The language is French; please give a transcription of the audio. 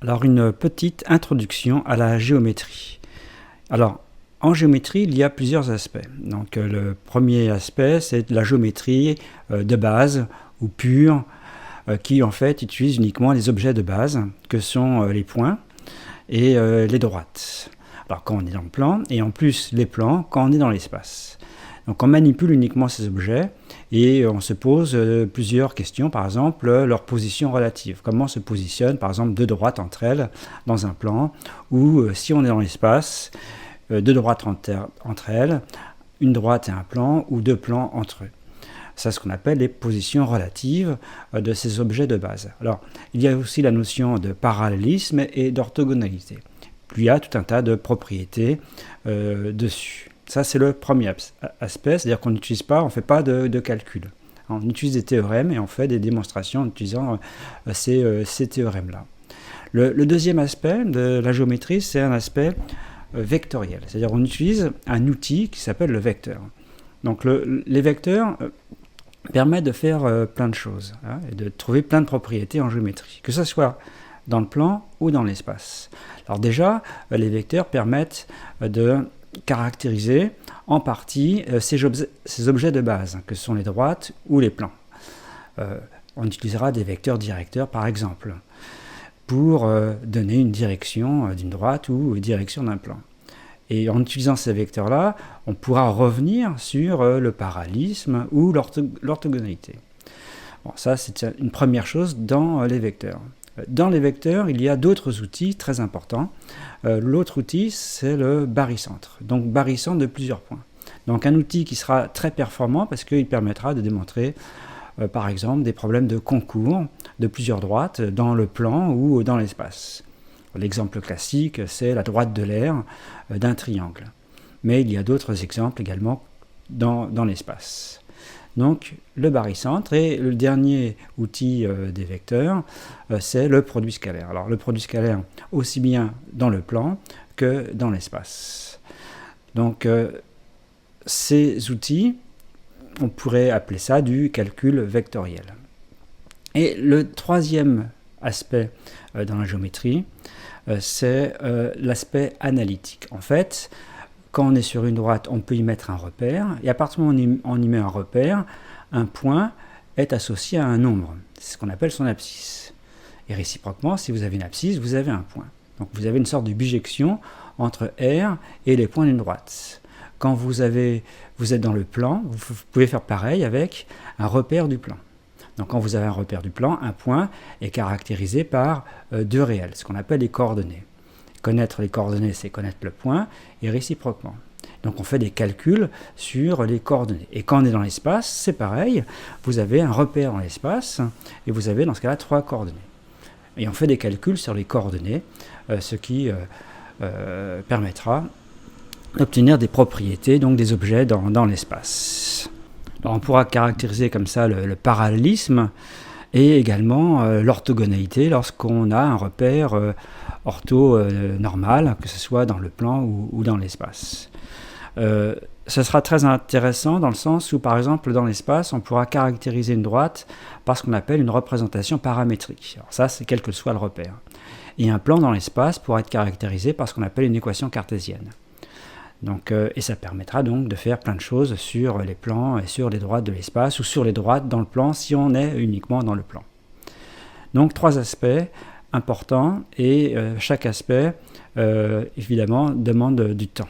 Alors, une petite introduction à la géométrie. Alors, en géométrie, il y a plusieurs aspects. Donc, le premier aspect, c'est la géométrie de base ou pure, qui en fait utilise uniquement les objets de base, que sont les points et les droites. Alors, quand on est dans le plan, et en plus les plans quand on est dans l'espace. Donc, on manipule uniquement ces objets et on se pose plusieurs questions, par exemple leur position relative. Comment se positionnent, par exemple, deux droites entre elles dans un plan, ou si on est dans l'espace, deux droites entre elles, une droite et un plan, ou deux plans entre eux. C'est ce qu'on appelle les positions relatives de ces objets de base. Alors, il y a aussi la notion de parallélisme et d'orthogonalité. Il y a tout un tas de propriétés dessus. Ça, c'est le premier aspect, c'est-à-dire qu'on n'utilise pas, on ne fait pas de calcul. On utilise des théorèmes et on fait des démonstrations en utilisant ces théorèmes-là. Le deuxième aspect de la géométrie, c'est un aspect vectoriel. C'est-à-dire qu'on utilise un outil qui s'appelle le vecteur. Donc les vecteurs permettent de faire plein de choses, et de trouver plein de propriétés en géométrie, que ce soit dans le plan ou dans l'espace. Alors déjà, les vecteurs permettent de caractériser en partie ces objets de base, que sont les droites ou les plans. On utilisera des vecteurs directeurs, par exemple, pour donner une direction d'une droite ou une direction d'un plan. Et en utilisant ces vecteurs-là, on pourra revenir sur le parallélisme ou l'orthogonalité. Bon, ça, c'est une première chose dans les vecteurs. Dans les vecteurs, il y a d'autres outils très importants. L'autre outil, c'est le barycentre. Donc, barycentre de plusieurs points. Donc, un outil qui sera très performant parce qu'il permettra de démontrer, par exemple, des problèmes de concours de plusieurs droites dans le plan ou dans l'espace. L'exemple classique, c'est la droite de l'aire d'un triangle. Mais il y a d'autres exemples également dans l'espace. Donc, le barycentre, et le dernier outil des vecteurs, c'est le produit scalaire. Alors, le produit scalaire, aussi bien dans le plan que dans l'espace. Donc, ces outils, on pourrait appeler ça du calcul vectoriel. Et le troisième aspect dans la géométrie, c'est l'aspect analytique. En fait, quand on est sur une droite, on peut y mettre un repère, et à partir du moment où on y met un repère, un point est associé à un nombre. C'est ce qu'on appelle son abscisse. Et réciproquement, si vous avez une abscisse, vous avez un point. Donc vous avez une sorte de bijection entre R et les points d'une droite. Quand vous êtes dans le plan, vous pouvez faire pareil avec un repère du plan. Donc quand vous avez un repère du plan, un point est caractérisé par deux réels, ce qu'on appelle les coordonnées. Connaître les coordonnées, c'est connaître le point, et réciproquement. Donc on fait des calculs sur les coordonnées. Et quand on est dans l'espace, c'est pareil, vous avez un repère dans l'espace, et vous avez dans ce cas-là 3 coordonnées. Et on fait des calculs sur les coordonnées, ce qui permettra d'obtenir des propriétés, donc des objets dans l'espace. Alors on pourra caractériser comme ça le parallélisme et également l'orthogonalité lorsqu'on a un repère ortho normal, que ce soit dans le plan ou dans l'espace. Ce sera très intéressant dans le sens où, par exemple, dans l'espace, on pourra caractériser une droite par ce qu'on appelle une représentation paramétrique. Alors ça, c'est quel que soit le repère. Et un plan dans l'espace pourra être caractérisé par ce qu'on appelle une équation cartésienne. Donc, et ça permettra donc de faire plein de choses sur les plans et sur les droites de l'espace ou sur les droites dans le plan si on est uniquement dans le plan. Donc 3 aspects importants et chaque aspect évidemment demande du temps.